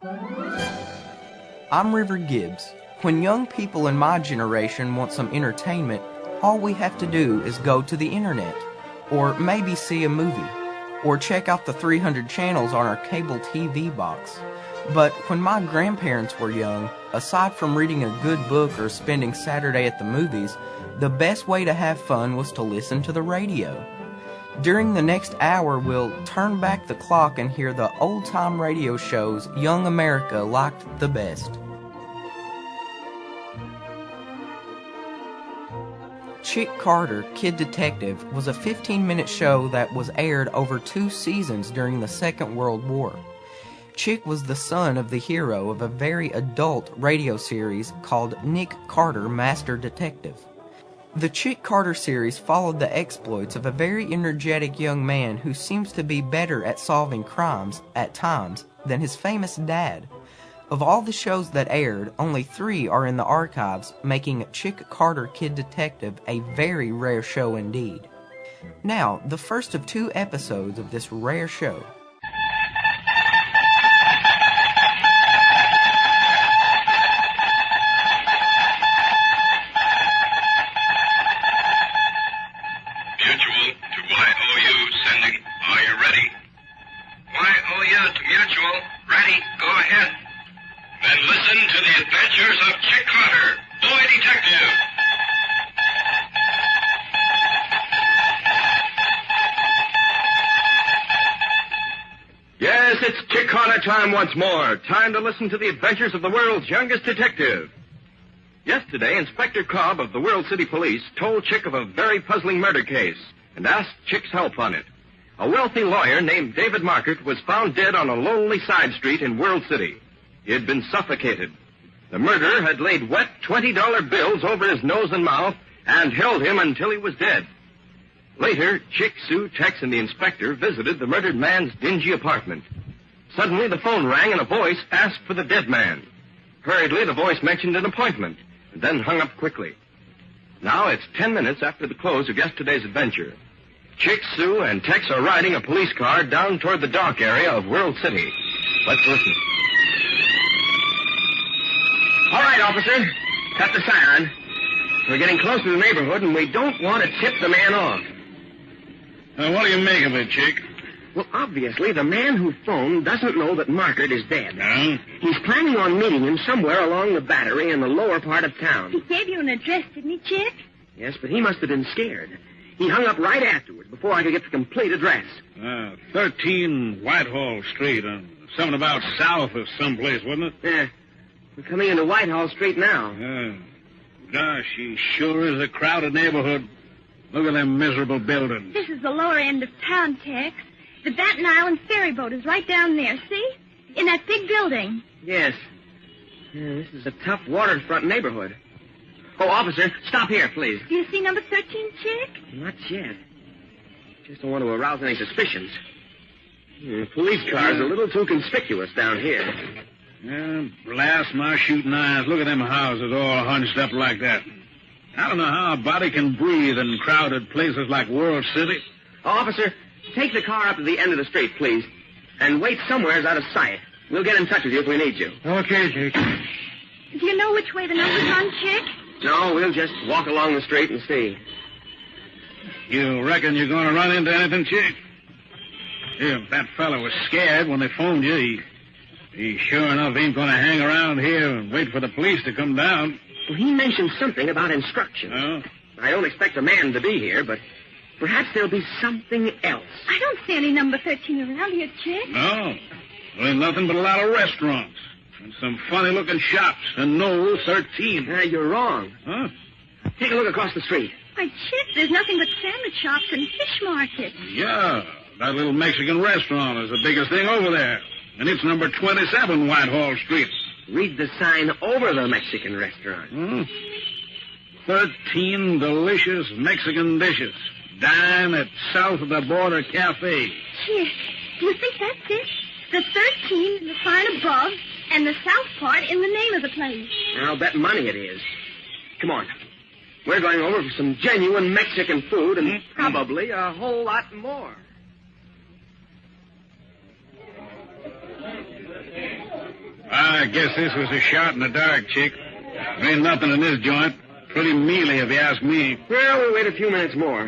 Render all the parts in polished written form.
I'm River Gibbs. When young people in my generation want some entertainment, all we have to do is go to the internet, or maybe see a movie, or check out the 300 channels on our cable TV box. But when my grandparents were young, aside from reading a good book or spending Saturday at the movies, the best way to have fun was to listen to the radio. During the next hour, we'll turn back the clock and hear the old-time radio shows young America liked the best. Chick Carter, Kid Detective, was a 15-minute show that was aired over 2 seasons during the Second World War. Chick was the son of the hero of a very adult radio series called Nick Carter, Master Detective. The Chick Carter series followed the exploits of a very energetic young man who seems to be better at solving crimes, at times, than his famous dad. Of all the shows that aired, only 3 are in the archives, making Chick Carter Kid Detective a very rare show indeed. Now, the first of 2 episodes of this rare show. Mutual to YOU sending. Are you ready? YOU to Mutual. Ready. Go ahead. Then listen to the adventures of Chick Carter, Boy Detective. Yes, it's Chick Carter time once more. Time to listen to the adventures of the world's youngest detective. Yesterday, Inspector Cobb of the World City Police told Chick of a very puzzling murder case and asked Chick's help on it. A wealthy lawyer named David Markert was found dead on a lonely side street in World City. He had been suffocated. The murderer had laid wet $20 bills over his nose and mouth and held him until he was dead. Later, Chick, Sue, Tex, and the inspector visited the murdered man's dingy apartment. Suddenly, the phone rang and a voice asked for the dead man. Hurriedly, the voice mentioned an appointment and then hung up quickly. Now it's 10 minutes after the close of yesterday's adventure. Chick, Sue, and Tex are riding a police car down toward the dock area of World City. Let's listen. All right, officer. Cut the siren. We're getting close to the neighborhood, and we don't want to tip the man off. What do you make of it, Chick? Well, obviously, the man who phoned doesn't know that Markert is dead. No? He's planning on meeting him somewhere along the battery in the lower part of town. He gave you an address, didn't he, Chick? Yes, but he must have been scared. He hung up right afterward before I could get the complete address. 13 Whitehall Street. Something about south of someplace, wasn't it? Yeah. We're coming into Whitehall Street now. Gosh, she sure is a crowded neighborhood. Look at them miserable buildings. This is the lower end of town, Tex. The Baton Island ferry boat is right down there, see? In that big building. Yes. Yeah, this is a tough waterfront neighborhood. Oh, officer, stop here, please. Do you see number 13, Chick? Not yet. Just don't want to arouse any suspicions. The police car's a little too conspicuous down here. Blast my shooting eyes. Look at them houses all hunched up like that. I don't know how a body can breathe in crowded places like World City. Oh, officer, take the car up to the end of the street, please. And wait somewhere out of sight. We'll get in touch with you if we need you. Okay, Chick. Do you know which way the number's on, Chick? No, we'll just walk along the street and see. You reckon you're going to run into anything, Chick? If that fella was scared when they phoned you, he sure enough ain't going to hang around here and wait for the police to come down. Well, he mentioned something about instructions. Oh? I don't expect a man to be here, but perhaps there'll be something else. I don't see any number 13 around here, Chick. No. There ain't nothing but a lot of restaurants and some funny-looking shops and no 13. You're wrong. Huh? Take a look across the street. Why, Chick, there's nothing but sandwich shops and fish markets. Yeah, that little Mexican restaurant is the biggest thing over there. And it's number 27 Whitehall Street. Read the sign over the Mexican restaurant. 13 delicious Mexican dishes. Dine at South of the Border Cafe. Chick, do you think that's it? The 13 is the sign above, and the south part in the name of the place. I'll bet money it is. Come on. We're going over for some genuine Mexican food and probably a whole lot more. I guess this was a shot in the dark, Chick. There ain't nothing in this joint. Pretty mealy, if you ask me. Well, we'll wait a few minutes more.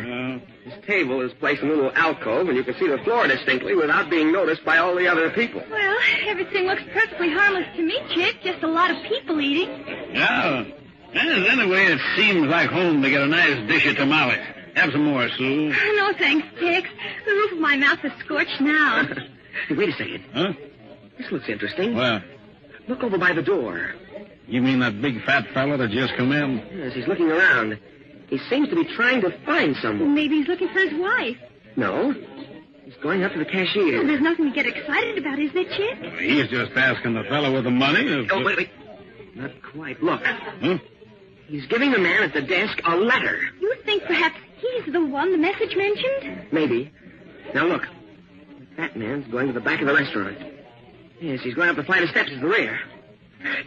This table is placed in a little alcove, and you can see the floor distinctly without being noticed by all the other people. Well, everything looks perfectly harmless to me, Chick. Just a lot of people eating. Yeah. Well, anyway, it seems like home to get a nice dish of tamales. Have some more, Sue. No, thanks, Tex. The roof of my mouth is scorched now. Wait a second. Huh? This looks interesting. Well, Look over by the door. you mean that big fat fella that just come in? Yes, he's looking around. He seems to be trying to find someone. Maybe he's looking for his wife. No. He's going up to the cashier. Well, there's nothing to get excited about, is there, Chick? He's just asking the fella with the money. Oh, wait. Not quite. Look. Huh? He's giving the man at the desk a letter. You think perhaps he's the one the message mentioned? Maybe. Now, look. That man's going to the back of the restaurant. Yes, he's going up the flight of steps to the rear.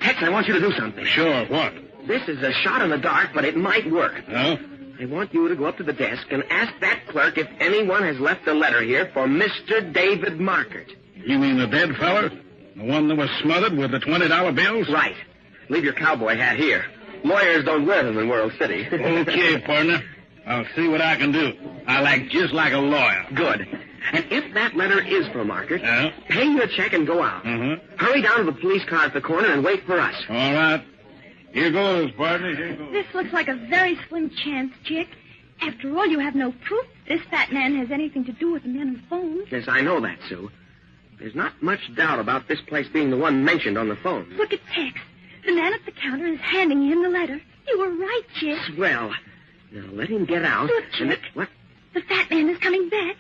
Tex, I want you to do something. Sure, what? This is a shot in the dark, but it might work. Oh? I want you to go up to the desk and ask that clerk if anyone has left a letter here for Mr. David Markert. You mean the dead fella? The one that was smothered with the $20 bills? Right. Leave your cowboy hat here. Lawyers don't wear them in World City. Okay, partner. I'll see what I can do. I'll act just like a lawyer. Good. And if that letter is for Markert, Yeah? pay your check and go out. Hurry down to the police car at the corner and wait for us. All right. Here goes, partner. Here goes. This looks like a very slim chance, Chick. After all, you have no proof this fat man has anything to do with the man on the phone. Yes, I know that, Sue. There's not much doubt about this place being the one mentioned on the phone. Look at Tex. The man at the counter is handing him the letter. You were right, Chick. Swell. Now let him get out. Look, and Chick. what? The fat man is coming back.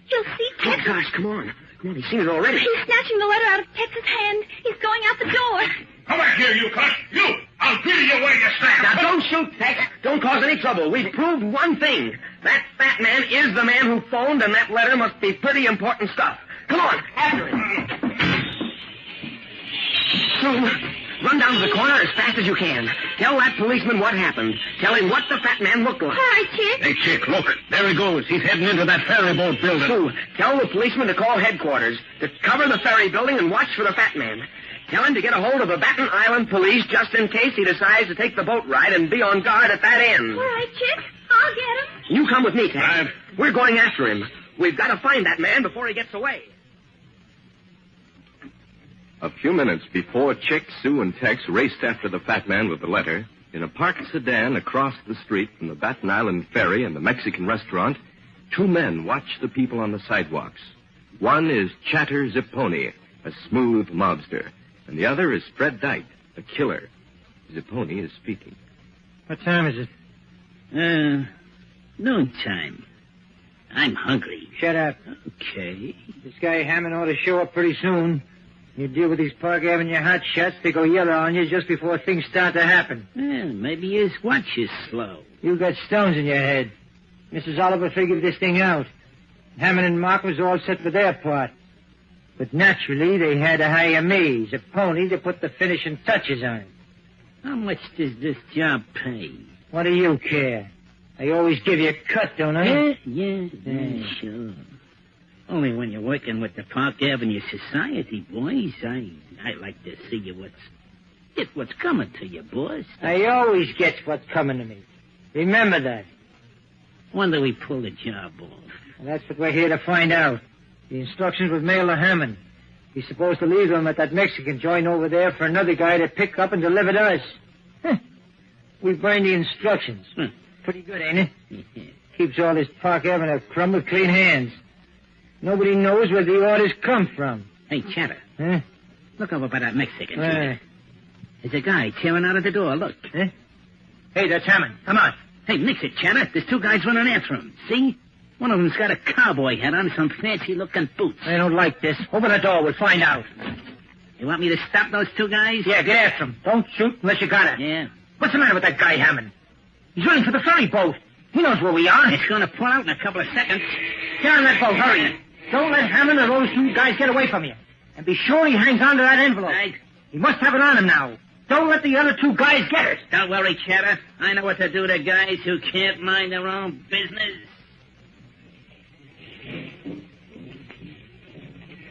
You'll see, Oh, Tex. gosh, come on. Come on, he's seen it already. He's snatching the letter out of Tex's hand. He's going out the door. Come back here, you cuss. You! I'll grill you where you stand. Now, don't shoot, Tex. Don't cause any trouble. We've proved one thing. That fat man is the man who phoned, and that letter must be pretty important stuff. Come on, after him. Sue, run down to the corner as fast as you can. Tell that policeman what happened. Tell him what the fat man looked like. All right, Chick. Hey, Chick, look. There he goes. He's heading into that ferry boat building. Sue, tell the policeman to call headquarters, to cover the ferry building and watch for the fat man. Tell him to get a hold of the Baton Island police just in case he decides to take the boat ride and be on guard at that end. All right, Chick. I'll get him. You come with me, Tex. Right. We're going after him. We've got to find that man before he gets away. A few minutes before Chick, Sue, and Tex raced after the fat man with the letter, in a parked sedan across the street from the Baton Island ferry and the Mexican restaurant, two men watched the people on the sidewalks. One is Chatter Zipponi, a smooth mobster, and the other is Fred Dyke, a killer. Zipponi is speaking. What time is it? Noontime. I'm hungry. Shut up. Okay. This guy Hammond ought to show up pretty soon. You deal with these Park Avenue hot shots, they go yellow on you just before things start to happen. Well, maybe his watch is slow. You got stones in your head. Mrs. Oliver figured this thing out. Hammond and Mark was all set for their part. But naturally, they had to hire me, as a pony, to put the finishing touches on it. How much does this job pay? What do you care? I always give you a cut, don't I? Yeah, sure. Only when you're working with the Park Avenue Society, boys, I like to see you get what's coming to you, boss. I always get what's coming to me. Remember that. When do we pull the job off? And that's what we're here to find out. The instructions was mailed to Hammond. He's supposed to leave them at that Mexican joint over there for another guy to pick up and deliver to us. We burned the instructions. Pretty good, ain't it? Keeps all this Park Avenue crumb with clean hands. Nobody knows where the orders come from. Hey, Chatter. Huh? Look over by that Mexican. Where? There's a guy tearing out of the door. Look. Huh? Hey, that's Hammond. Come on. Hey, mix it, Chatter. There's two guys running after him. See? One of them's got a cowboy hat on, some fancy-looking boots. I don't like this. Open the door. We'll find out. You want me to stop those two guys? Yeah, get after them. Don't shoot unless you got it. Yeah. What's the matter with that guy, Hammond? He's running for the ferry boat. He knows where we are. It's going to pull out in a couple of seconds. Get on that boat. Hurry. Don't let Hammond or those two guys get away from you. And be sure he hangs on to that envelope. Right. He must have it on him now. Don't let the other two guys get it. Don't worry, Chatter. I know what to do to guys who can't mind their own business.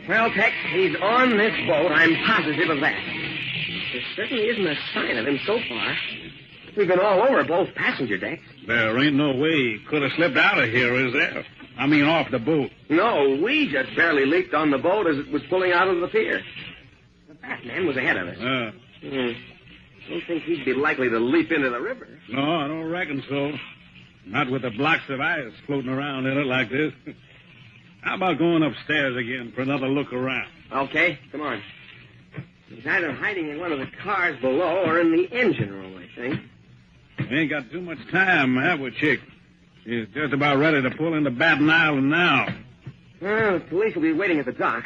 Well, Tex, he's on this boat. I'm positive of that. There certainly isn't a sign of him so far. We've been all over both passenger decks. There ain't no way he could have slipped out of here, is there? I mean, off the boat. No, we just barely leaped on the boat as it was pulling out of the pier. The fat man was ahead of us. Don't think he'd be likely to leap into the river. No, I don't reckon so. Not with the blocks of ice floating around in it like this. How about going upstairs again for another look around? Okay, come on. He's either hiding in one of the cars below or in the engine room, I think. We ain't got too much time, have we, Chick? She's just about ready to pull into Baton Island now. Well, the police will be waiting at the dock.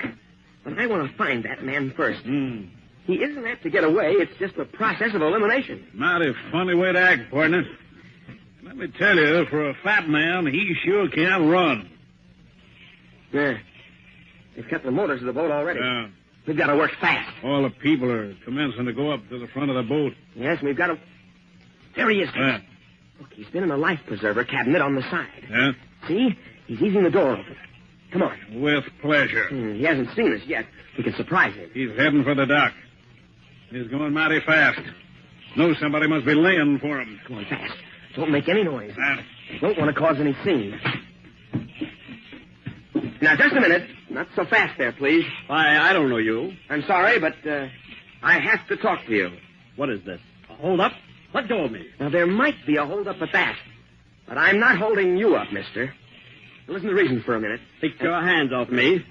But I want to find that man first. He isn't apt to get away. It's just a process of elimination. Mighty funny way to act, partner. Let me tell you, for a fat man, he sure can run. Yeah. They've cut the motors of the boat already. We've got to work fast. All the people are commencing to go up to the front of the boat. Yes, we've got to... There he is. Look, he's been in the life preserver cabinet on the side. Yeah? See? He's easing the door open. Come on. With pleasure. He hasn't seen us yet. We can surprise him. He's heading for the dock. He's going mighty fast. Knows somebody must be laying for him. Come on, fast. Don't make any noise. Don't want to cause any scene. Now, just a minute. Not so fast there, please. Why, I don't know you. I'm sorry, but I have to talk to you. What is this? A hold-up? Let go of me. Now, there might be a hold-up at that. But I'm not holding you up, mister. Listen to reason for a minute. Take your hands off me.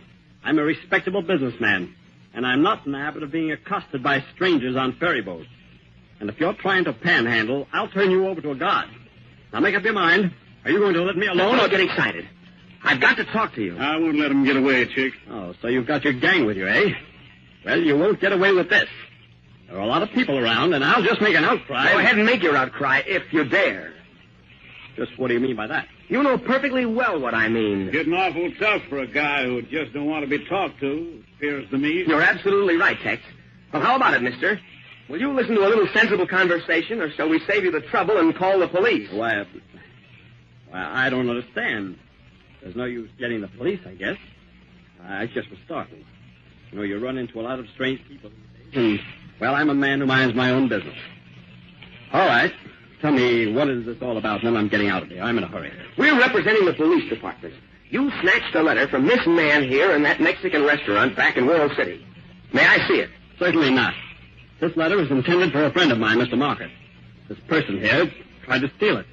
I'm a respectable businessman, and I'm not in the habit of being accosted by strangers on ferry boats. And if you're trying to panhandle, I'll turn you over to a guard. Now, make up your mind. Are you going to let me alone? Don't get excited. I've got to talk to you. I won't let him get away, Chick. Oh, so you've got your gang with you, eh? Well, you won't get away with this. There are a lot of people around, and I'll just make an outcry. Go ahead and make your outcry if you dare. Just what do you mean by that? You know perfectly well what I mean. Getting awful tough for a guy who just don't want to be talked to, appears to me. You're absolutely right, Tex. Well, how about it, mister? Will you listen to a little sensible conversation, or shall we save you the trouble and call the police? Why, I don't understand. There's no use getting the police, I guess. I just was startled. You know, you run into a lot of strange people. Well, I'm a man who minds my own business. All right. Tell me, what is this all about? And then I'm getting out of here. I'm in a hurry. We're representing the police department. You snatched a letter from this man here in that Mexican restaurant back in World City. May I see it? Certainly not. This letter is intended for a friend of mine, Mr. Market. This person here tried to steal it.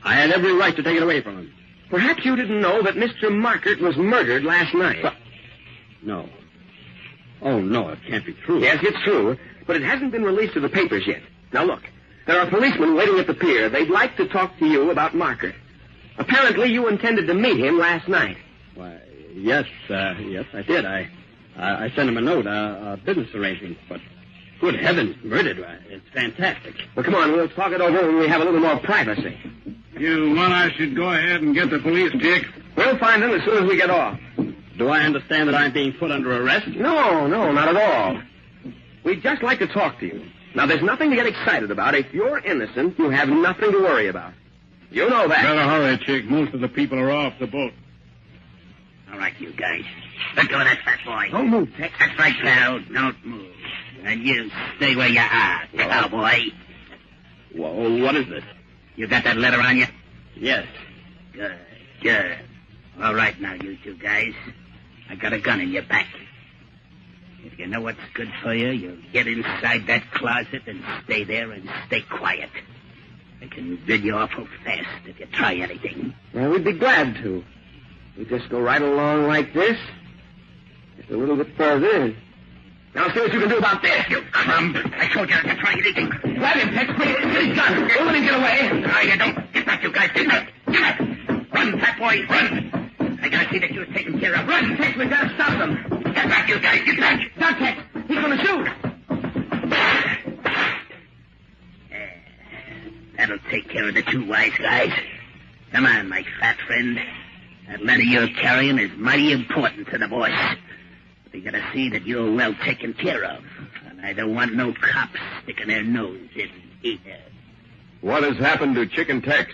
I had every right to take it away from him. Perhaps you didn't know that Mr. Market was murdered last night. No. Oh, no, it can't be true. Yes, it's true, but it hasn't been released to the papers yet. Now, look, there are policemen waiting at the pier. They'd like to talk to you about Market. Apparently, you intended to meet him last night. Why, yes, I did. I sent him a note, a business arrangement, but good heavens, murdered. It's fantastic. Well, come on, we'll talk it over when we have a little more privacy. You want I should go ahead and get the police, Chick? We'll find them as soon as we get off. Do I understand that I'm being put under arrest? No, not at all. We'd just like to talk to you. Now, there's nothing to get excited about. If you're innocent, you have nothing to worry about. You know that. Better hurry, Chick. Most of the people are off the boat. All right, you guys. Let go of that fat boy. Don't move, Tex. That's right, pal. Don't move. And you stay where you are, cowboy. Well, what is this? You got that letter on you? Yes. Good. All right, now, you two guys. I got a gun in your back. If you know what's good for you, you get inside that closet and stay there and stay quiet. I can rid you awful fast if you try anything. Well, we'd be glad to. We just go right along like this. Just a little bit further. Now, see what you can do about this. You crumb. I told you not to try anything. Grab him, Tex, quick. Get his gun. Don't let him get away. No, you don't. Get back, you guys. Get back. Get back. Run, fat boy, run. I gotta see that you're taken care of. Run, Tex. We've got to stop them. Get back, you guys. Get back. Stop, Tex. He's going to shoot. That'll take care of the two wise guys. Come on, my fat friend. That letter you're carrying is mighty important to the boss. We gotta see that you're well taken care of. And I don't want no cops sticking their nose in here. What has happened to Chick and Tex?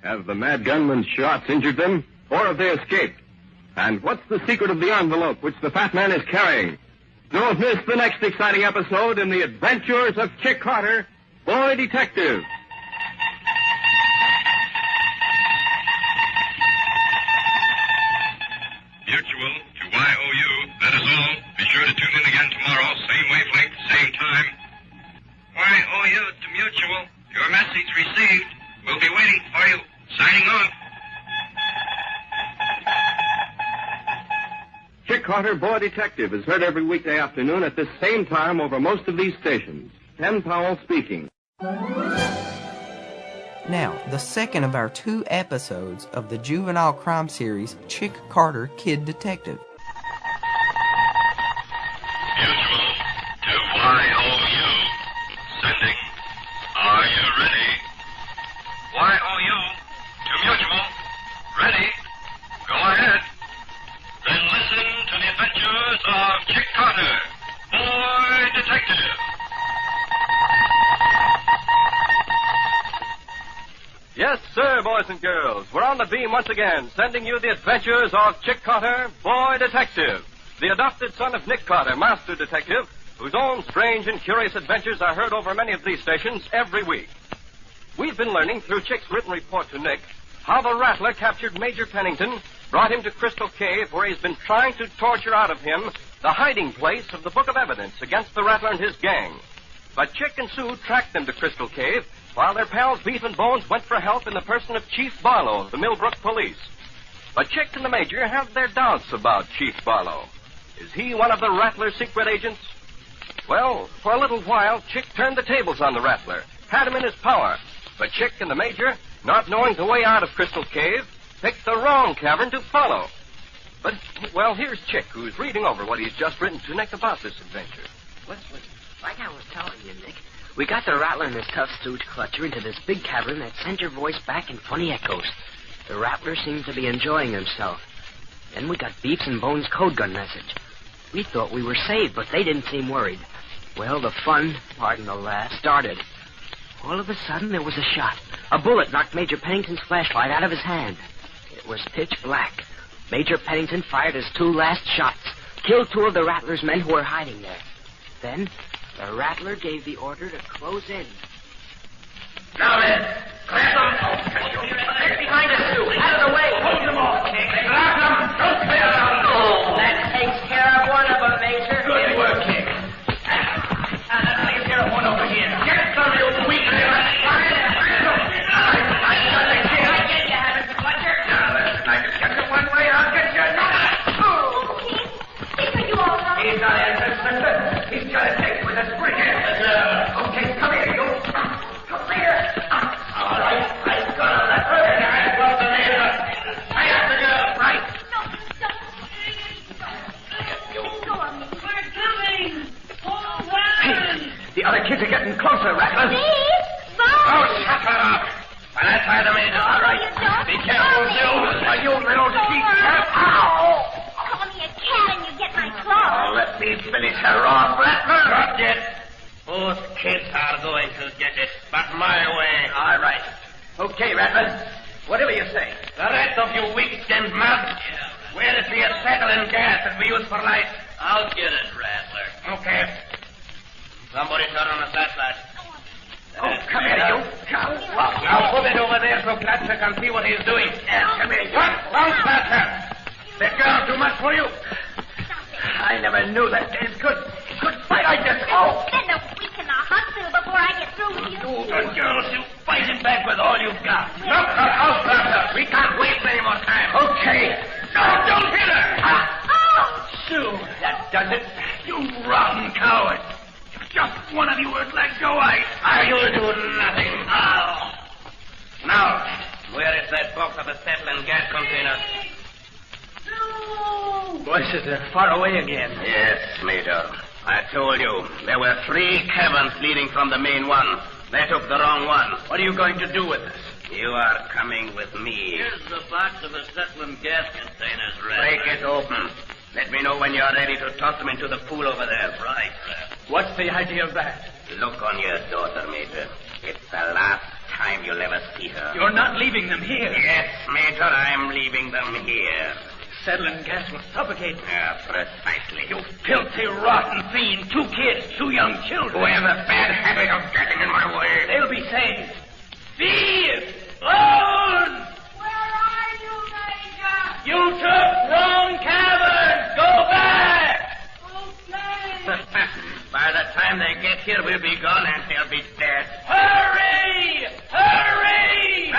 Have the mad gunman's shots injured them, or have they escaped? And what's the secret of the envelope which the fat man is carrying? Don't miss the next exciting episode in the adventures of Chick Carter, Boy Detective. Mutual to YOU, that is all. Be sure to tune in again tomorrow, same wavelength, same time. YOU to Mutual, your message received. We'll be waiting for you. Signing off. Chick Carter, Boy Detective is heard every weekday afternoon at this same time over most of these stations. Ken Powell speaking. Now, the second of our 2 episodes of the juvenile crime series, Chick Carter, Kid Detective. Mutual to YOU, sending. Are you ready? YOU to Mutual, ready? Go ahead. Then listen to the adventures of Chick Carter, Boy Detective. Yes, sir, boys and girls. We're on the beam once again, sending you the adventures of Chick Carter, Boy Detective, the adopted son of Nick Carter, Master Detective, whose own strange and curious adventures are heard over many of these stations every week. We've been learning through Chick's written report to Nick how the Rattler captured Major Pennington, brought him to Crystal Cave, where he's been trying to torture out of him the hiding place of the book of evidence against the Rattler and his gang. But Chick and Sue tracked them to Crystal Cave, while their pals Beef and Bones went for help in the person of Chief Barlow, the Millbrook police. But Chick and the Major have their doubts about Chief Barlow. Is he one of the Rattler's secret agents? Well, for a little while, Chick turned the tables on the Rattler, had him in his power. But Chick and the Major, not knowing the way out of Crystal Cave, picked the wrong cavern to follow. But, well, here's Chick, who's reading over what he's just written to Nick about this adventure. Like I was telling you, Nick, we got the Rattler and his tough stooge Clutcher into this big cavern that sent your voice back in funny echoes. The Rattler seemed to be enjoying himself. Then we got Beef's and Bones' code gun message. We thought we were saved, but they didn't seem worried. Well, the fun, pardon the laugh, started. All of a sudden, there was a shot. A bullet knocked Major Pennington's flashlight out of his hand. It was pitch black. Major Pennington fired his 2 last shots, killed 2 of the Rattler's men who were hiding there. Then, the Rattler gave the order to close in. Now then, grab them. Get behind us, Sue. Out of the way. Hold them off, Nick. Grab them. Don't clear them. Oh, that takes care of one of them, Major. Good work, Nick. That takes care of one over here. Get some, you weak little... I get you, haven't you, Fletcher? Now, listen, I can get you one way, I'll get you another. Oh, Nick, are you all right? He's not answering, Spencer. He's got a take with a spring. Okay, come here, you. Come here. All right, I've got a leper, and I've got the neighbor. I have to go. Right. No, don't. Go on, Nick. We're coming. Hold on. The other kids are getting closer, Rattler. Beef, Bones. Oh, shut her up. Well, that's how the man. All right. Be careful, Sue. You little sheep cat. Ow! Call me a cat and you get my claws. Oh, let me finish her off, Rattler. Not yet. Both kids are going to get it, but my way. All right. Okay, Rattler. Whatever you say. The rest of you weak-skinned mouth. Where is the acetylene gas that we use for light? I'll get it, Rattler. Okay. Somebody turn on the flashlight. Oh, come here, you. Now put it over there so Clutcher can see what he's doing. Come here. What? Don't Clutcher. That girl too much for you? I never knew that Dave could fight like this. Oh! Spend a week in the hospital before I get through with you. You good girls, you fight him back with all you've got. Knock her out, Clutcher. We can't waste any more time. Okay. No, don't hit her. Oh! Sue, that does it. You rotten coward. Just one of you would let go, you'll do nothing. Oh. Now, where is that box of acetylene gas container? No! Voices are far away again. Yes, Major. I told you, there were 3 caverns leading from the main one. They took the wrong one. What are you going to do with us? You are coming with me. Here's the box of acetylene gas containers, Break it open. Let me know when you're ready to toss them into the pool over there. Right. What's the idea of that? Look on your daughter, Major. It's the last time you'll ever see her. You're not leaving them here. Yes, Major, I'm leaving them here. Acetylene gas will suffocate. Yeah, precisely. You filthy, rotten fiend. 2 kids, 2 young children. Who have a bad habit of getting in my way. They'll be saying, "Thief! Loan! Where are you, Major? You took wrong cavern! Go back!" Okay. By the time they get here, we'll be gone and they'll be dead. Hurry! Hurry!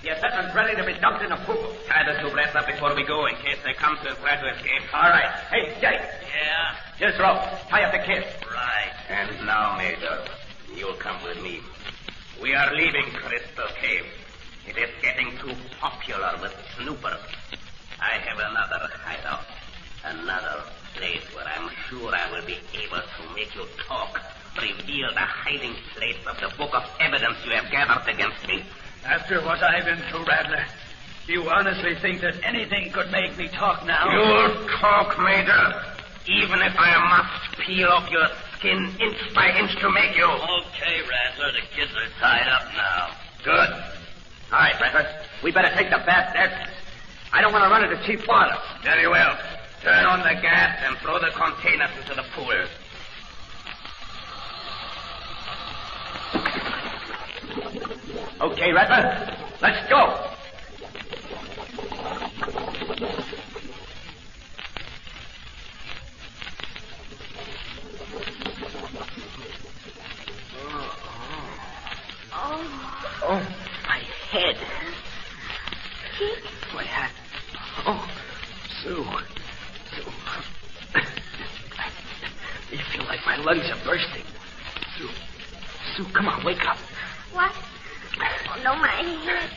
The assessment's ready to be dumped in a pool. Tie the 2 blades up before we go in case they come to try to escape. All right. Hey, Jake. Yeah? Here's rope. Tie up the kids. Right. And now, Major, you'll come with me. We are leaving Crystal Cave. It is getting too popular with snoopers. I have another hideout. Another place where I'm sure I will be able to make you talk. Reveal the hiding place of the book of evidence you have gathered against me. After what I've been through, Rattler, do you honestly think that anything could make me talk now? You'll talk, Major, even if I must peel off your skin inch by inch to make you. Okay, Rattler, the kids are tied up now. Good. All right, Rattler. We better take the bat there. I don't want to run into cheap water. Very well. Turn on the gas and throw the containers into the pool. Okay, Rattler. Let's go. Oh, my head. Chick? My hat. Oh, Sue. I feel like my lungs are bursting. Sue, come on, wake up. What? Oh, no, my head.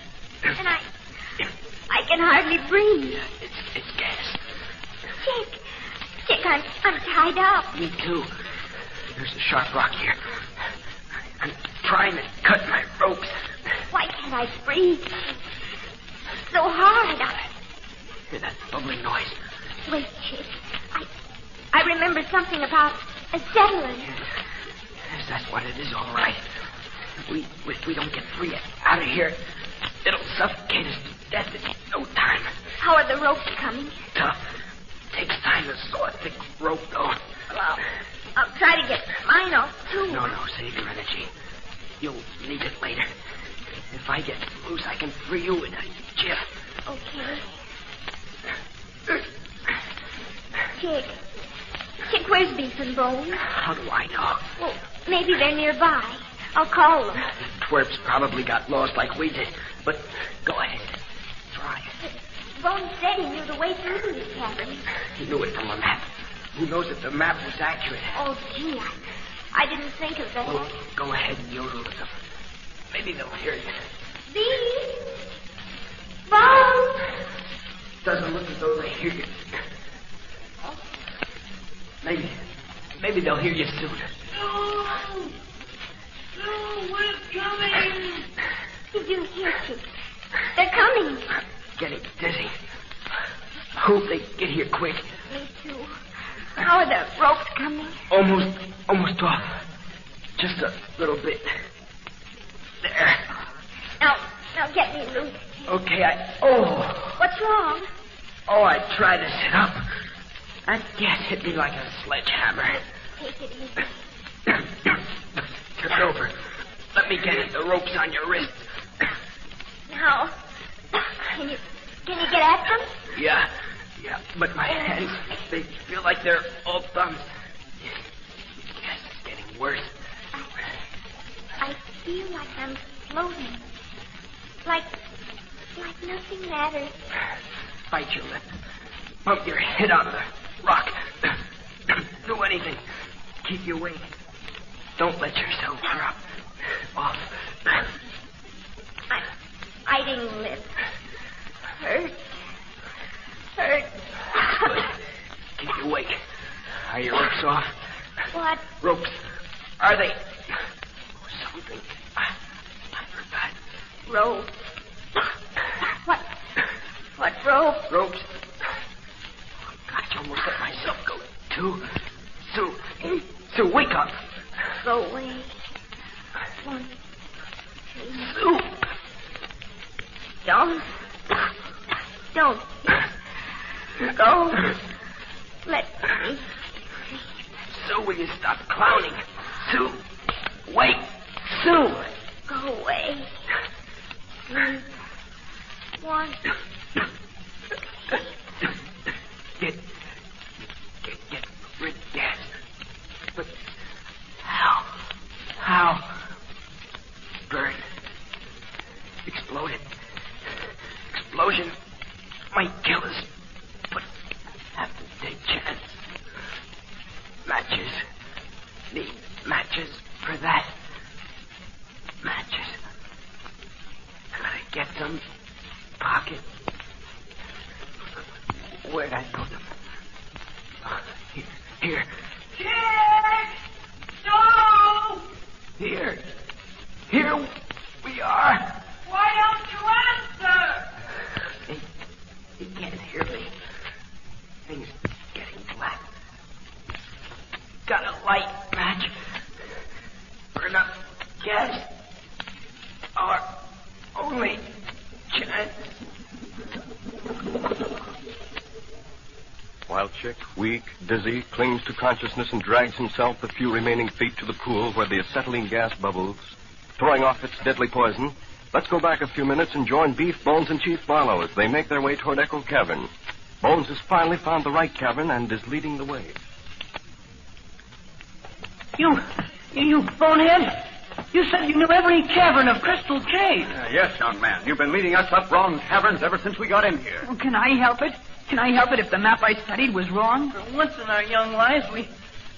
And I can hardly breathe. It's gas. Chick, I'm tied up. Me too. There's a sharp rock here. I'm trying to cut my ropes. Why can't I breathe? So hard. Hear that bubbling noise? Wait, Chick. I remember something about acetylene. Yes, that's what it is, all right. If we don't get free out of here, it'll suffocate us to death in no time. How are the ropes coming? Tough. Takes time to saw a thick rope, though. Well, I'll try to get mine off, too. No, save your energy. You'll need it later. If I get loose, I can free you in a jiff. Okay. Chick, where's Beef and Bone? How do I know? Well, maybe they're nearby. I'll call them. Twerps probably got lost like we did. But go ahead. Try. Bone said he knew the way through to this cabin. He knew it from a map. Who knows if the map was accurate? Oh, gee, I didn't think of that. Well, go ahead and yodel to them. Maybe they'll hear you. Beef! Bone! Doesn't look as though they hear you. Maybe they'll hear you soon. No, we're coming. Did you hear, Chick? They're coming. I'm getting dizzy. Hope they get here quick. Me too. How are the ropes coming? Almost off. Just a little bit. There. Now get me loose. Okay, What's wrong? I tried to sit up. That gas hit me like a sledgehammer. Take it easy. Turn over. Let me get it. The rope's on your wrist. Now, can you get at them? Yeah, but my hands, they feel like they're all thumbs. Gas is getting worse. I feel like I'm floating. Like nothing matters. Bite your lip. Bump your head on the rock. Do anything. Keep you awake. Don't let yourself drop off. Biting lip. Hurt. Good. Keep you awake. Are your ropes off? What? Ropes. Are they? Something. I forgot. Rope. What rope? Ropes. I almost let myself go, too. Sue, wake up. Go away. 1, 2. Sue. Don't. No. Let me. Sue, will you stop clowning? Sue. Wait. Sue. Go away. 3, 1. Get rid of gas. But how? Burned. Exploded. Explosion might kill us, but have to take chance. Matches. Need matches for that. Matches. Gotta get some. Pocket. Where'd I put them? Here. Jack! Joe! Here we are. Why don't you answer? He can't hear me. Things getting black. Got a light match. Burn up gas. Our only chance. While Chick, weak, dizzy, clings to consciousness and drags himself the few remaining feet to the pool where the acetylene gas bubbles, throwing off its deadly poison, let's go back a few minutes and join Beef, Bones, and Chief Barlow as they make their way toward Echo Cavern. Bones has finally found the right cavern and is leading the way. You bonehead! You said you knew every cavern of Crystal Cave. Yes, young man. You've been leading us up wrong caverns ever since we got in here. Well, can I help it? Can I help it if the map I studied was wrong? For once in our young lives,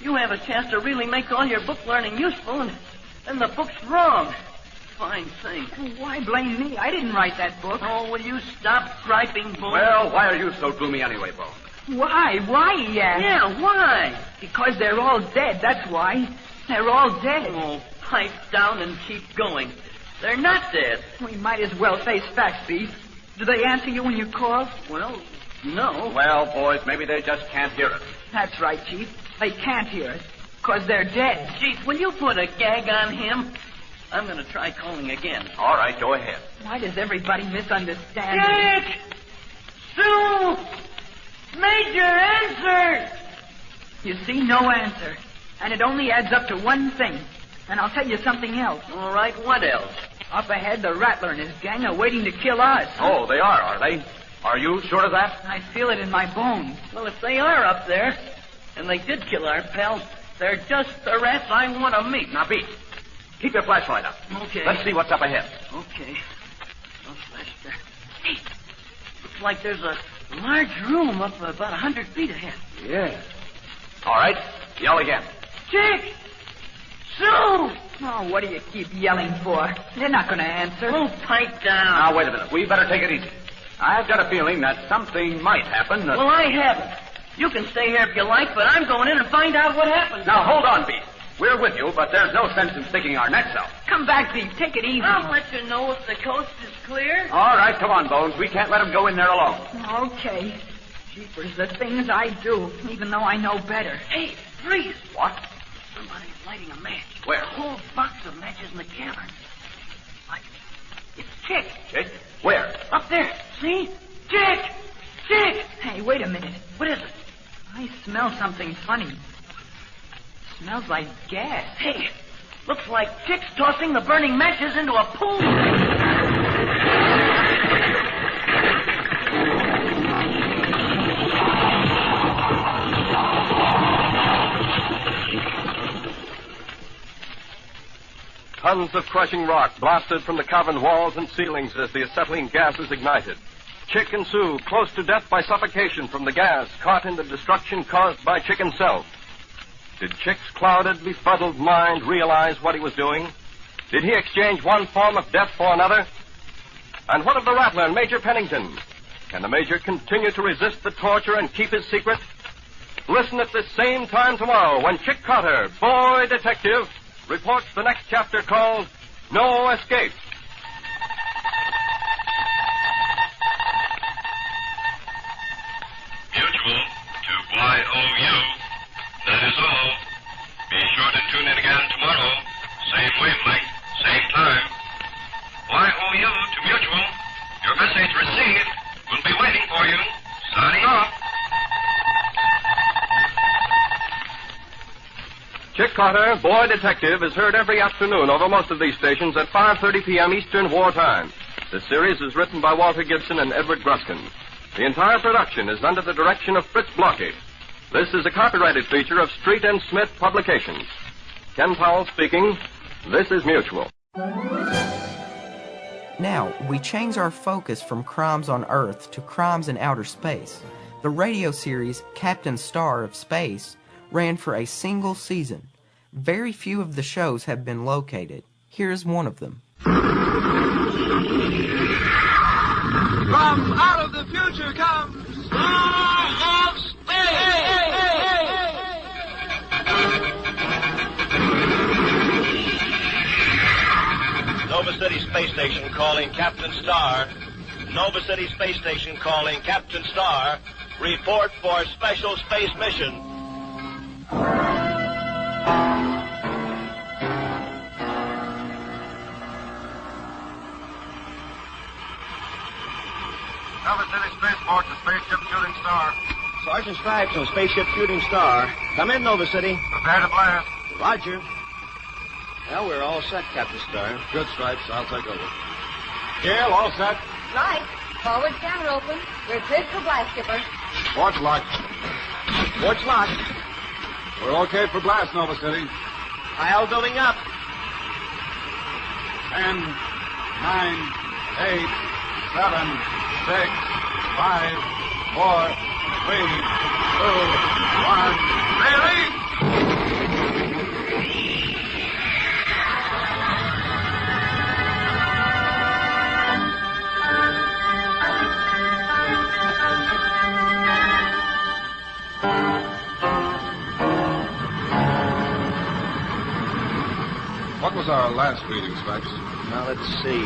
you have a chance to really make all your book learning useful, and the book's wrong. Fine thing. Why blame me? I didn't write that book. Oh, will you stop griping, Bones? Well, why are you so gloomy anyway, Bones? Why? Why, he asked? Yeah, why? Because they're all dead, that's why. They're all dead. Oh, pipe down and keep going. They're not dead. We might as well face facts, Beef. Do they answer you when you call? Well, no. Well, boys, maybe they just can't hear us. That's right, Chief. They can't hear us, because they're dead. Chief, will you put a gag on him? I'm going to try calling again. All right, go ahead. Why does everybody misunderstand Jack! Sue! Major, answer! You see, no answer. And it only adds up to one thing. And I'll tell you something else. All right, what else? Up ahead, the Rattler and his gang are waiting to kill us. Oh, they are they? Are you sure of that? I feel it in my bones. Well, if they are up there, and they did kill our pals, they're just the rats I want to meet. Now, Beef, keep your flashlight up. Okay. Let's see what's up ahead. Okay. No flash there. Hey, looks like there's a large room up about 100 feet ahead. Yeah. All right, yell again. Jack! Sue! Oh, what do you keep yelling for? They're not going to answer. Oh, pipe down. Now, wait a minute. We better take it easy. I've got a feeling that something might happen. Well, I haven't. You can stay here if you like, but I'm going in and find out what happened. Now, hold on, Beef. We're with you, but there's no sense in sticking our necks out. Come back, Beef. Take it easy. I'll let you know if the coast is clear. All right, come on, Bones. We can't let him go in there alone. Okay. Jeepers, the things I do, even though I know better. Hey, freeze. What? Somebody's lighting a match. Where? A whole box of matches in the cavern. It's Chick. Chick? Where? Up there. See? Chick! Chick! Hey, wait a minute. What is it? I smell something funny. Smells like gas. Hey, looks like Chick's tossing the burning matches into a pool. Tons of crushing rock blasted from the cavern walls and ceilings as the acetylene gas is ignited. Chick and Sue, close to death by suffocation from the gas, caught in the destruction caused by Chick himself. Did Chick's clouded, befuddled mind realize what he was doing? Did he exchange one form of death for another? And what of the Rattler and Major Pennington? Can the Major continue to resist the torture and keep his secret? Listen at this same time tomorrow when Chick Carter, boy detective, reports the next chapter called No Escape. Mutual to YOU. That is all. Be sure to tune in again tomorrow. Same wavelength, same time. YOU to Mutual. Your message received. We'll be waiting for you. Signing off. Chris Carter, Boy Detective, is heard every afternoon over most of these stations at 5:30 p.m. Eastern Wartime. This series is written by Walter Gibson and Edward Gruskin. The entire production is under the direction of Fritz Blocky. This is a copyrighted feature of Street and Smith Publications. Ken Powell speaking. This is Mutual. Now, we change our focus from crimes on Earth to crimes in outer space. The radio series Captain Starr of Space ran for a single season. Very few of the shows have been located. Here's one of them. From out of the future comes Starr of Space! Nova City Space Station calling Captain Starr. Nova City Space Station calling Captain Starr. Report for special space mission. Nova City Spaceport to Spaceship Shooting Star. Sergeant Stripes on Spaceship Shooting Star. Come in, Nova City. Prepare to blast. Roger. Well, we're all set, Captain Starr. Good, Stripes. I'll take over. Gale, all set. Right. Forward scanner open. We're cleared for blast, Skipper. Port's locked. Port's locked. We're okay for blast, Nova City. Pile building up. 10, 9, 8, 7, 6, 5, 4, 3, 2, 1. Release! What was our last reading, Stripes? Now, let's see.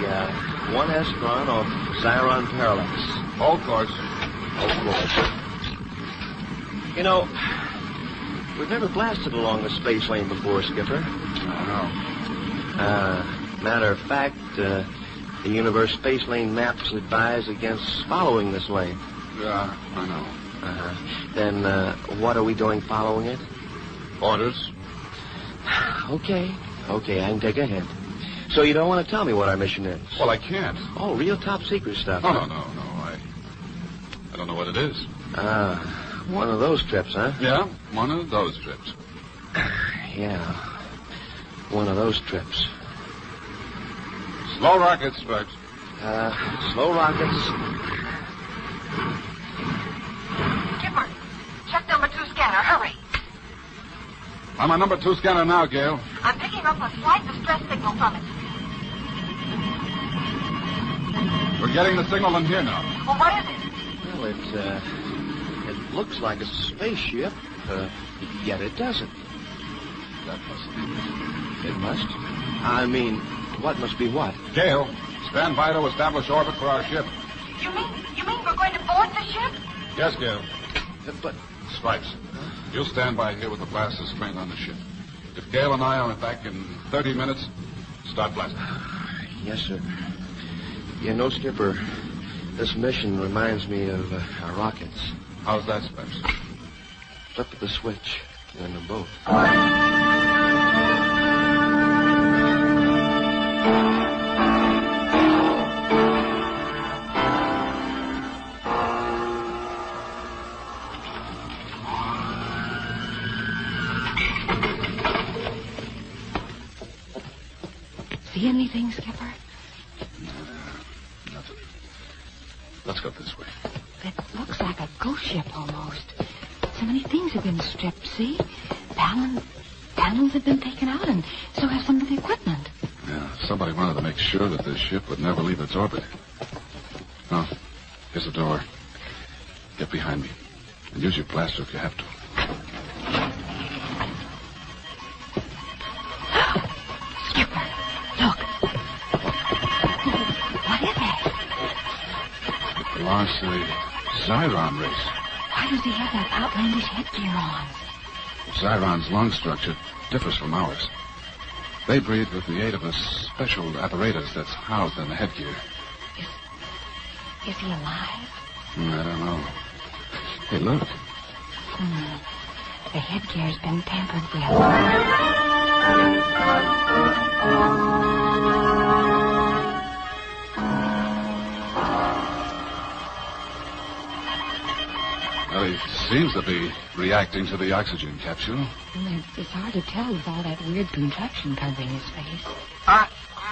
1 Estron off Zyron Parallax. Hold course. Hold course. You know, we've never blasted along the space lane before, Skipper. Matter of fact, the Universe Space Lane maps advise against following this lane. Yeah, I know. Then, what are we doing following it? Orders. Okay, I can take a hint. So you don't want to tell me what our mission is? Well, I can't. Oh, real top secret stuff. Oh, no. I don't know what it is. One of those trips, huh? Yeah, one of those trips. Yeah, one of those trips. Slow rockets, Stripes. Slow rockets. Skipper, check number 2 scanner. Hurry. I'm on number 2 scanner now, Gale. I'm picking up a slight distress signal from it. We're getting the signal in here now. Well, what is it? Well, it looks like a spaceship, yet it doesn't. That must be It must? I mean, what must be what? Gale, stand by to establish orbit for our ship. You mean we're going to board the ship? Yes, Gale. But... Stripes, you'll stand by here with the blaster screen on the ship. If Gale and I are back in 30 minutes, start blasting. Yes, sir. You know, Skipper, this mission reminds me of our rockets. How's that, Stripes? Flip the switch, and them both. See anything, Skipper? Nothing. Let's go this way. It looks like a ghost ship almost. So many things have been stripped, see? Panels have been taken out, and so have some of the equipment. Yeah, somebody wanted to make sure that this ship would never leave its orbit. Oh, here's the door. Get behind me. And use your blaster if you have to. Skipper, look. What is it? It belongs to the Zyron race. Why does he have that outlandish headgear on? Zyron's lung structure differs from ours. They breathe with the aid of a special apparatus that's housed in the headgear. Is he alive? I don't know. Hey, look. The headgear's been tampered with. Well, he seems to be reacting to the oxygen capsule. It's hard to tell with all that weird contraction covering his face.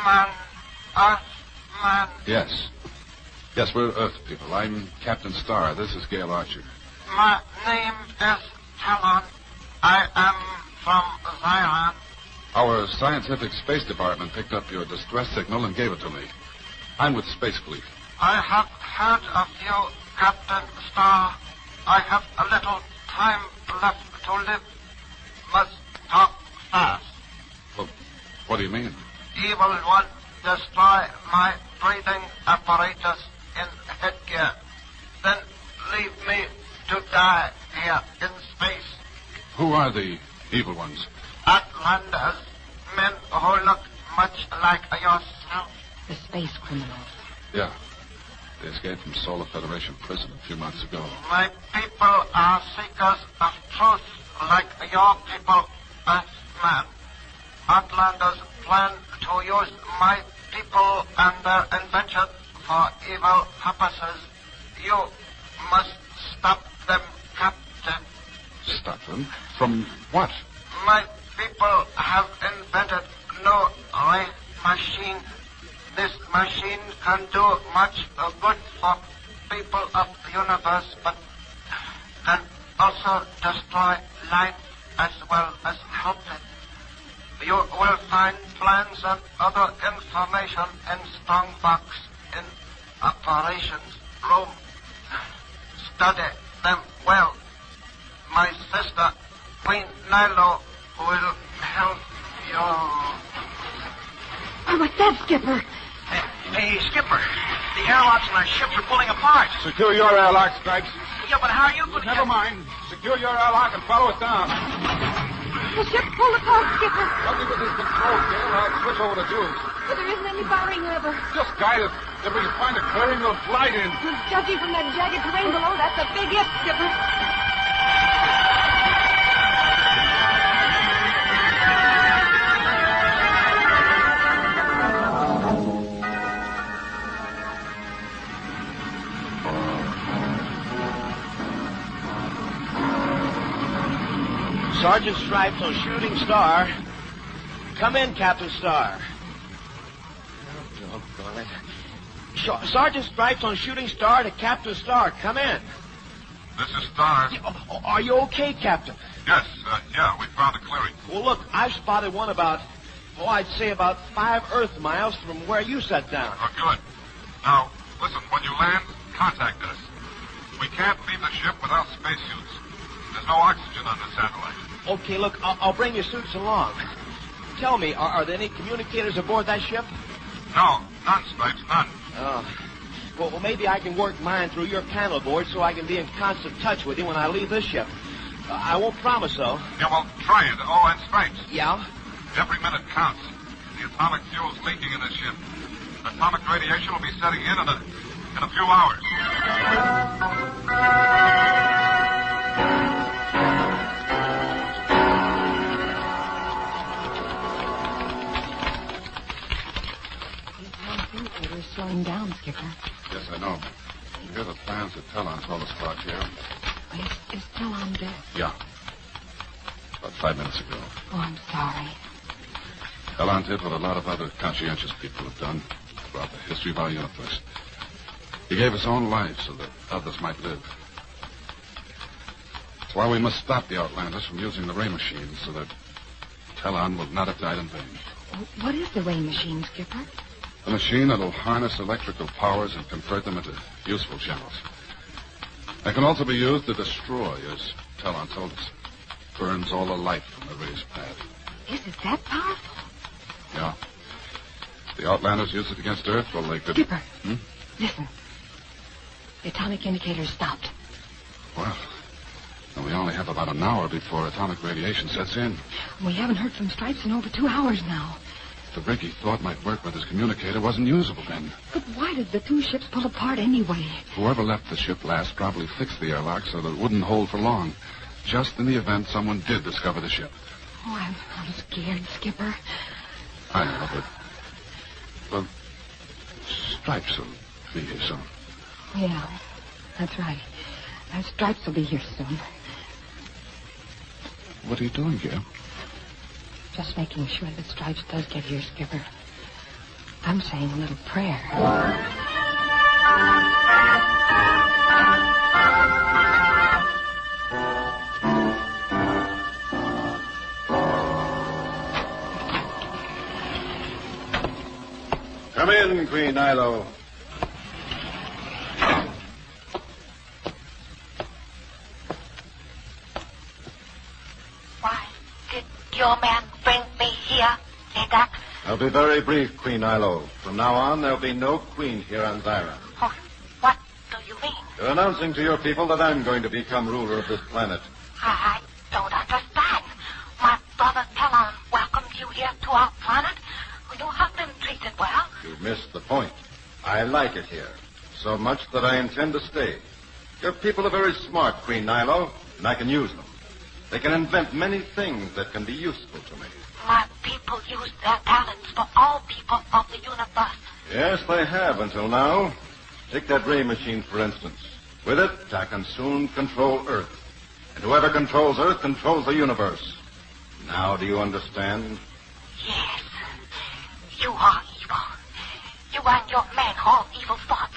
Man. Yes. Yes, we're Earth people. I'm Captain Starr. This is Gail Archer. My name is Talon. I am from Zion. Our scientific space department picked up your distress signal and gave it to me. I'm with Space Fleet. I have heard of you, Captain Starr. I have a little time left to live. Must talk fast. Well, what do you mean? Evil one, destroy my breathing apparatus in headgear. Then leave me to die here in space. Who are the evil ones? Outlanders, men who look much like yourself. The space criminals. Yeah. They escaped from Solar Federation prison a few months ago. My people are seekers of truth, like your people, Earthman. Outlanders plan to use my people and their invention for evil purposes. You must stop them, Captain. Stop them? From what? My people have invented no ray machine. This machine can do much good for people of the universe, but can also destroy life as well as help it. You will find plans and other information in Strongbox in operations room. Study them well. My sister, Queen Nilo, will help you. Oh, what's that, Skipper? Hey, Skipper. The airlocks on our ships are pulling apart. Secure your airlock, Stripes. Yeah, but how are you going to Never mind. Secure your airlock and follow it down. The ship pulled apart, Skipper. Help me with this control, Gail. I'll switch over to Jules. But there isn't any firing lever. Just guide us. If we can find a clearing, we'll glide in. Judging from that jagged terrain below, that's a big if, Skipper. Sergeant Stripes on Shooting Star. Come in, Captain Starr. Sergeant Stripes on Shooting Star to Captain Starr. Come in. This is Starr. Are you okay, Captain? Yes, yeah, we found a clearing. Well, look, I've spotted one about, I'd say about 5 Earth miles from where you sat down. Oh, good. Now, listen, when you land, contact us. We can't leave the ship without spacesuits. There's no oxygen on the satellite. Okay, look, I'll bring your suits along. Tell me, are there any communicators aboard that ship? No, none, Stripes, none. Oh. Well, maybe I can work mine through your panel board so I can be in constant touch with you when I leave this ship. I won't promise, though. Yeah, well, try it. Oh, and Stripes. Yeah? Every minute counts. The atomic fuel's leaking in this ship. Atomic radiation will be setting in a few hours. We're slowing down, Skipper. Yes, I know. You hear the plans that Talon told us about here? Is Talon dead? Yeah. About 5 minutes ago. Oh, I'm sorry. Talon did what a lot of other conscientious people have done throughout the history of our universe. He gave his own life so that others might live. That's why we must stop the Outlanders from using the ray machines so that Talon will not have died in vain. What is the ray machine, Skipper? A machine that'll harness electrical powers and convert them into useful channels. They can also be used to destroy, as Talon told us. Burns all the light from the ray's path. Is it that powerful? Yeah. The Outlanders use it against Earth, well, they could... Skipper, listen. The atomic indicator stopped. Well, we only have about an hour before atomic radiation sets in. We haven't heard from Stripes in over 2 hours now. The rig he thought might work with his communicator wasn't usable then. But why did the 2 ships pull apart anyway? Whoever left the ship last probably fixed the airlock so that it wouldn't hold for long, just in the event someone did discover the ship. Oh, I'm scared, Skipper. I know, but... Well, Stripes will be here soon. Yeah, that's right. Stripes will be here soon. What are you doing, Gail? Just making sure that Stripes does get here, Skipper. I'm saying a little prayer. Come in, Queen Nilo. Why did your man bring me here, Adak? I'll be very brief, Queen Nilo. From now on, there'll be no queen here on Zyron. Oh, what do you mean? You're announcing to your people that I'm going to become ruler of this planet. I don't understand. My brother Talon welcomed you here to our planet. You have been treated well. You missed the point. I like it here. So much that I intend to stay. Your people are very smart, Queen Nilo, and I can use them. They can invent many things that can be useful to me. My people use their talents for all people of the universe. Yes, they have until now. Take that ray machine, for instance. With it, I can soon control Earth. And whoever controls Earth controls the universe. Now, do you understand? Yes. You are evil. You and your men hold evil thoughts.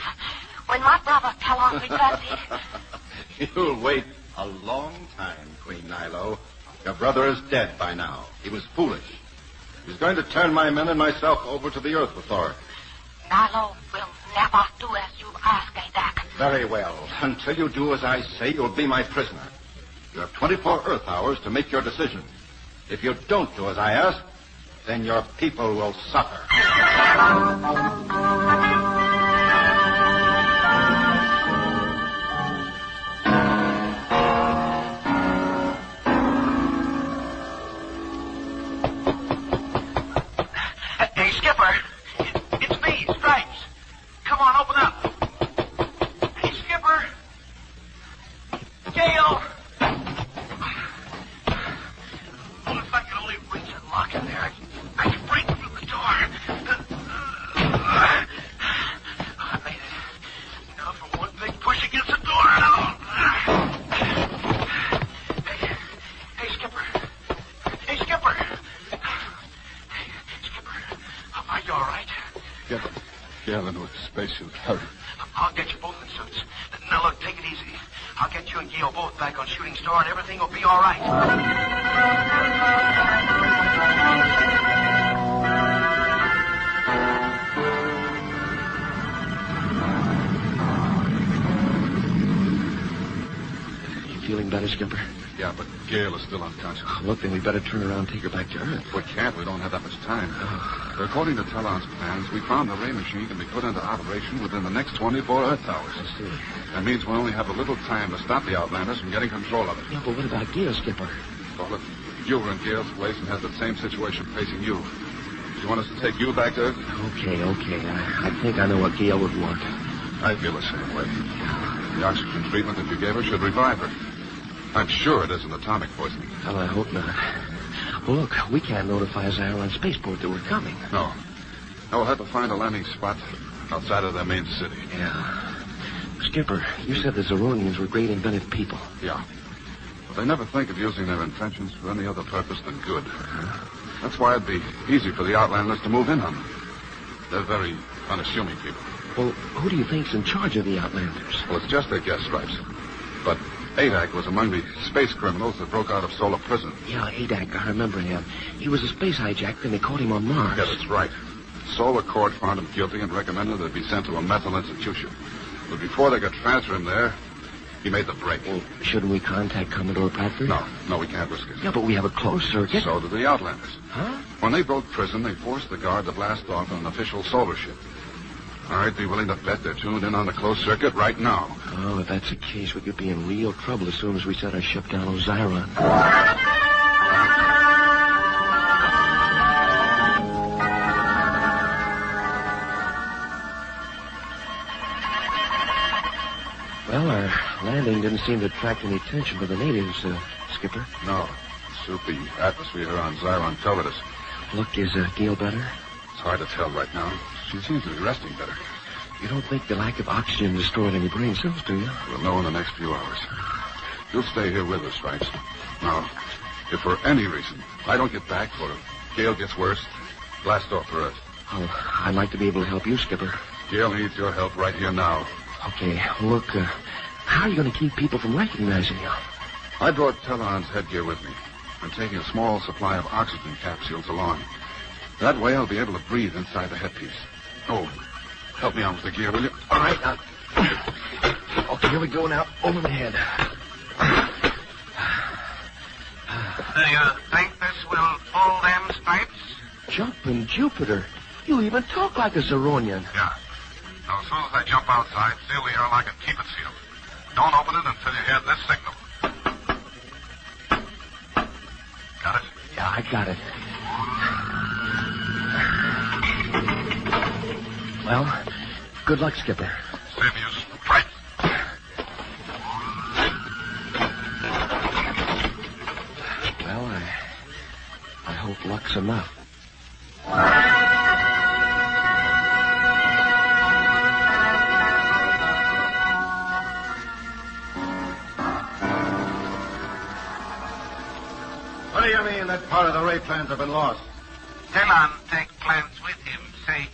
When my brother Talon returns here... You'll wait a long time, Queen Nilo. Your brother is dead by now. He was foolish. He's going to turn my men and myself over to the Earth Authority. Nilo will never do as you ask, Adak. Very well. Until you do as I say, you'll be my prisoner. You have 24 Earth hours to make your decision. If you don't do as I ask, then your people will suffer. Hey, Skipper. It's me, Stripes. Come on, open up. Hey, Skipper. Gale. Well, if I could only reach and lock in there, I could break through the door. I made it. Now for one big push against the door. Hey, Skipper. Hey, Skipper. Hey, Skipper. Are you all right? Get into a spacesuit. Hurry. I'll get you both in suits. Now, look, take it easy. I'll get you and Gale both back on Shooting Star, and everything will be all right. Feeling better, Skipper? Yeah, but Gail is still unconscious. Look, then we better turn around and take her back to Earth. We can't. We don't have that much time. According to Talon's plans, we found the ray machine can be put into operation within the next 24 Earth hours. I see. That means we only have a little time to stop the Outlanders from getting control of it. Yeah, but what about Gail, Skipper? Well, if you were in Gail's place and had the same situation facing you, do you want us to take you back to Earth? Okay. I think I know what Gail would want. I feel the same way. The oxygen treatment that you gave her should revive her. I'm sure it isn't atomic poisoning. Well, I hope not. Well, look, we can't notify Zyron Spaceport that we're coming. No. We'll have to find a landing spot outside of their main city. Yeah. Skipper, you said the Zeronians were great inventive people. Yeah. But they never think of using their inventions for any other purpose than good. That's why it'd be easy for the Outlanders to move in on them. They're very unassuming people. Well, who do you think's in charge of the Outlanders? Well, it's just their guess, Stripes. But Adak was among the space criminals that broke out of Solar Prison. Yeah, Adak, I remember him. He was a space hijacker, and they caught him on Mars. Yeah, that's right. Solar Court found him guilty and recommended that he be sent to a mental institution. But before they could transfer him there, he made the break. Well, shouldn't we contact Commodore Bradford? No, we can't risk it. Yeah, but we have a closed circuit. So did the Outlanders. Huh? When they broke prison, they forced the guard to blast off an official solar ship. I'd be willing to bet they're tuned in on the closed circuit right now. Oh, if that's the case, we could be in real trouble as soon as we set our ship down on Zyron. Well, our landing didn't seem to attract any attention by the natives, Skipper. No. suit the atmosphere here on Zyron covered us. Look, is Gail better? It's hard to tell right now. She seems to be resting better. You don't think the lack of oxygen destroyed any brain cells, do you? We'll know in the next few hours. You'll stay here with us, Stripes. Now, if for any reason I don't get back or if Gail gets worse, blast off for us. Oh, I'd like to be able to help you, Skipper. Gail needs your help right here now. Okay, look, how are you going to keep people from recognizing you? I brought Telon's headgear with me. I'm taking a small supply of oxygen capsules along. That way I'll be able to breathe inside the headpiece. Oh, help me out with the gear, will you? All right, now. Okay, here we go now. Over the head. Do you think this will fool them, Stripes? Jumping Jupiter. You even talk like a Zeronian. Yeah. Now, as soon as I jump outside, seal the airlock and keep it sealed. Don't open it until you hear this signal. Got it? Yeah, I got it. Well, good luck, Skipper. Same use. Right. Well, I hope luck's enough. What do you mean that part of the ray plans have been lost? Telon take plans with him. Say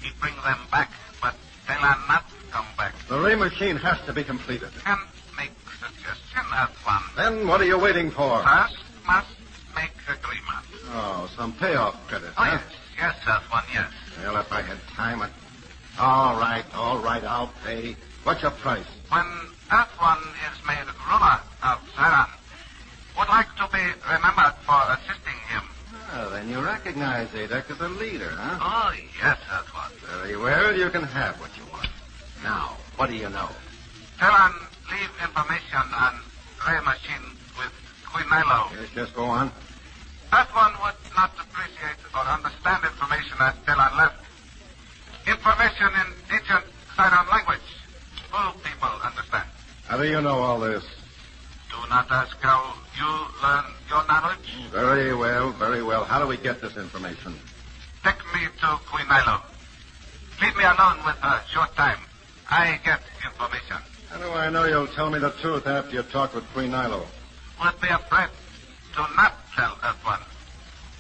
he bring them back, but Telon not come back. The ray machine has to be completed. Can make suggestion as one. Then what are you waiting for? First must make agreement. Oh, some payoff credit, Oh, huh? yes, as one, yes. Well, if I had time, all right, I'll pay. What's your price? When that one is made ruler of Saran, would like to be remembered for assisting him. Oh, then you recognize Adek as a leader, huh? Oh, yes, that one. Very well, you can have what you want. Now, what do you know? Telon leave information on ray machine with Queen Nilo. Yes, just go on. That one would not appreciate or understand information as Telon left. Information in ancient Sidon language. Full people understand. How do you know all this? Do not ask how you learn your knowledge. Very well, very well. How do we get this information? Take me to Queen Nilo. Leave me alone with her short time. I get information. How do I know you'll tell me the truth after you talk with Queen Nilo? Would be afraid to not tell that one.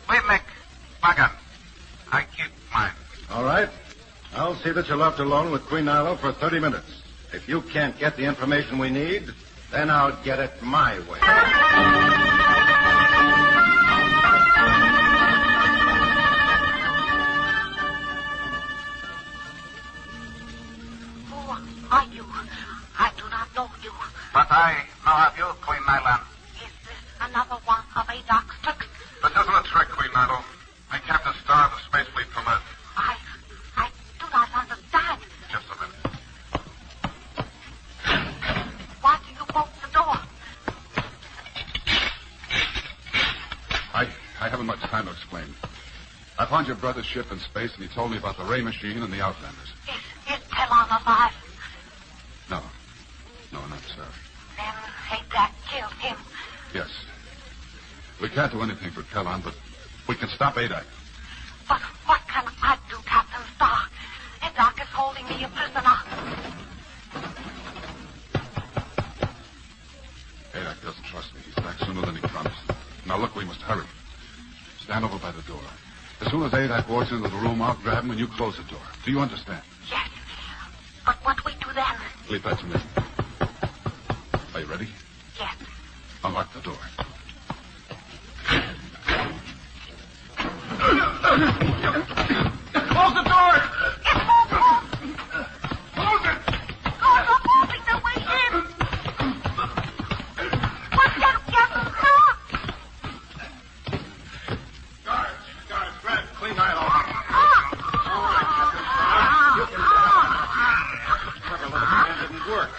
We make bargain. I keep mine. All right. I'll see that you're left alone with Queen Nilo for 30 minutes. If you can't get the information we need, then I'll get it my way. Who are you? I do not know you. But I know of you, Queen Nilo. Is this another one of Adok's tricks? This isn't a trick, Queen Nilo. I'm Captain Starr of the Space Fleet from Earth. I do not understand. Just a minute. Why do you bolt the door? I haven't much time to explain. I found your brother's ship in space, and he told me about the ray machine and the Outlanders. Is Telon alive? No, not so. Then Adok killed him. Yes. We can't do anything for Telon, but we can stop Adok. But what can I do, Captain Starr? Adok is holding me a prisoner. Adok doesn't trust me. He's back sooner than he promised. Now, look, we must hurry. Stand over by the door. As soon as Adok walks into the room, I'll grab him and you close the door. Do you understand? Yes. But what we do then? Leave that to me. Are you ready? Yes. Unlock the door. Close the door! Close it! Doors are moving their way in. What's that, Captain Starr? Guards, grab Queen Nilo. Didn't work.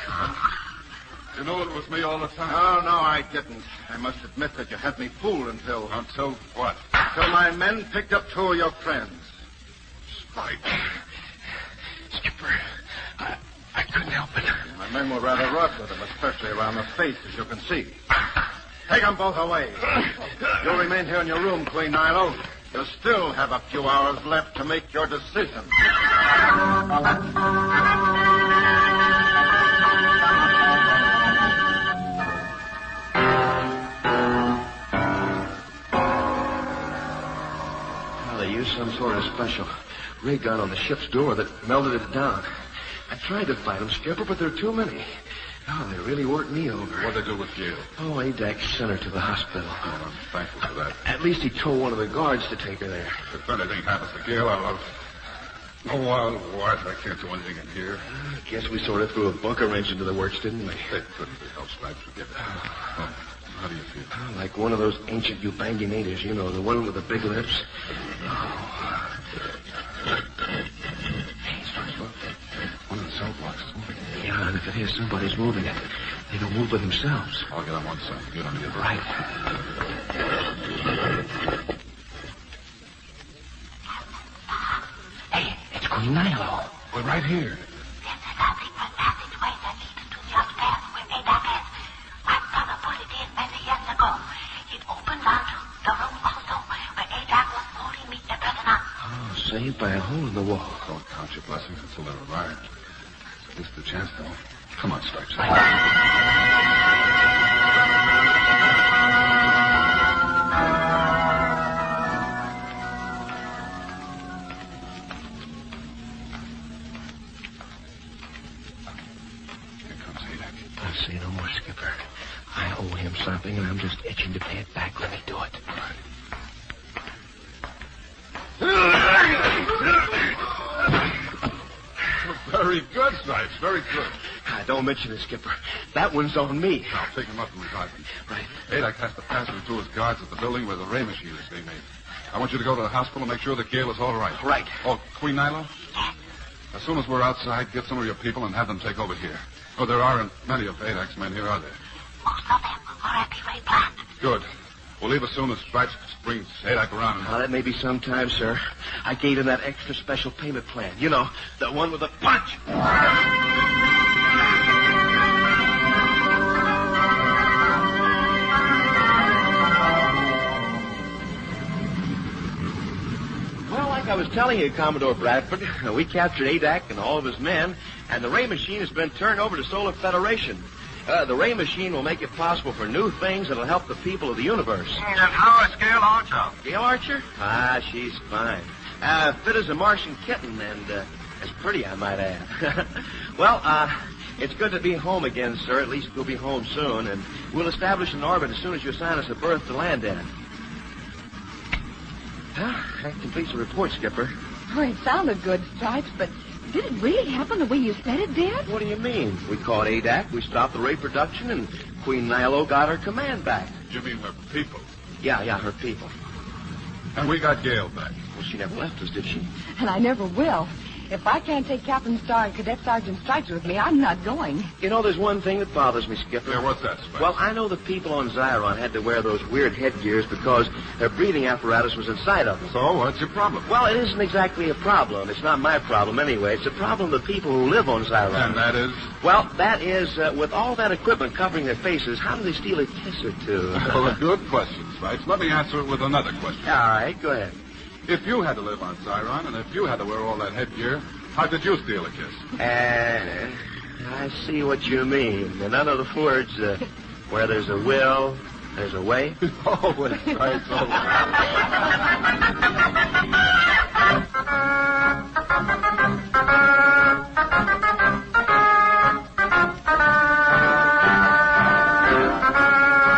You know it was me all the time. Oh, no, I didn't. I must admit that you had me fooled until... Until what? Until my men picked up two of your friends. Stripes. Skipper, I couldn't help it. My men were rather rough with them, especially around the face, as you can see. Take them both away. You'll remain here in your room, Queen Nilo. You still have a few hours left to make your decision. Well, they used some sort of special ray gun on the ship's door that melted it down. I tried to fight them, Skipper, but there are too many. Oh, they really worked me over. What'd they do with Gale? Oh, Adak sent her to the hospital. Oh, I'm thankful for that. At least he told one of the guards to take her there. If anything happens to Gale, I'll... Oh, well, what? I can't do anything in here. I guess we sort of threw a bunker wrench into the works, didn't we? It couldn't be helped, Stripes. Forget it. Oh, how do you feel? Oh, like one of those ancient Ubangi natives, you know, the one with the big lips. Oh. Hey, Stripes, look. One of the cell blocks is moving. Yeah, and if it is, somebody's moving it. They don't move by themselves. I'll get on one side. Get on the other. Right. Hey, it's Queen Nilo. We're right here. There's a nothing but passageway that leads to the upstairs where Adak is. My brother put it in many years ago. It opens onto the room also where Adak was holding me a prisoner. Oh, saved by a hole in the wall. Don't count your blessings until they're arrived. This is the chance, though. Come on, Stripes. I'll say no more, Skipper. I owe him something, and I'm just itching to pay it back. Let me do it. Very good, Stripes. Very good. Don't mention it, Skipper. That one's on me. Now, take him up and revive him. Right. Adak has to pass him to his guards at the building where the ray machine is being made. I want you to go to the hospital and make sure that Gale is all right. Right. Oh, Queen Nilo? As soon as we're outside, get some of your people and have them take over here. Oh, there aren't many of Adak's men here, are there? Most of them are at the ray plant. Good. We'll leave as soon as Stripes brings Adak around. Now, that may be some time, sir. I gave him that extra special payment plan. You know, the one with the punch. Well, like I was telling you, Commodore Bradford, we captured Adak and all of his men, and the ray machine has been turned over to Solar Federation. The ray machine will make it possible for new things that'll help the people of the universe. And how is Gale Archer? Gail Archer? Ah, she's fine. Fit as a Martian kitten, and as pretty, I might add. Well, it's good to be home again, sir. At least we'll be home soon, and we'll establish an orbit as soon as you assign us a berth to land in. That completes the report, Skipper. Oh, it sounded good, Stripes, but did it really happen the way you said it did? What do you mean? We caught Adak, we stopped the ray production, and Queen Nilo got her command back. You mean her people? Yeah, her people. And we got Gale back. Well, she never left us, did she? And I never will. If I can't take Captain Starr and Cadet Sergeant Stripes with me, I'm not going. You know, there's one thing that bothers me, Skipper. Yeah, what's that, Spike? Well, I know the people on Zyron had to wear those weird headgears because their breathing apparatus was inside of them. So, what's your problem? Well, it isn't exactly a problem. It's not my problem anyway. It's a problem of the people who live on Zyron. And that is? Well, that is, with all that equipment covering their faces, how do they steal a kiss or two? Well, a good question, Spikes. Let me answer it with another question. All right, go ahead. If you had to live on Zyron, and if you had to wear all that headgear, how did you steal a kiss? I see what you mean. In other words, where there's a will, there's a way. Oh, that's right. It's all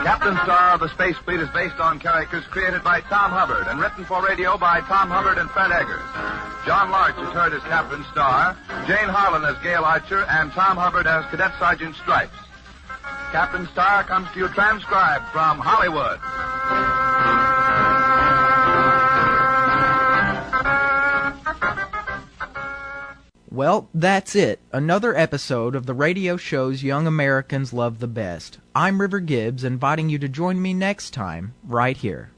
Captain Starr of the Space Fleet is based on characters created by Tom Hubbard and written for radio by Tom Hubbard and Fred Eggers. John Larch is heard as Captain Starr, Jane Harlan as Gail Archer, and Tom Hubbard as Cadet Sergeant Stripes. Captain Starr comes to you transcribed from Hollywood. Well, that's it. Another episode of the radio shows young Americans love the best. I'm River Gibbs, inviting you to join me next time, right here.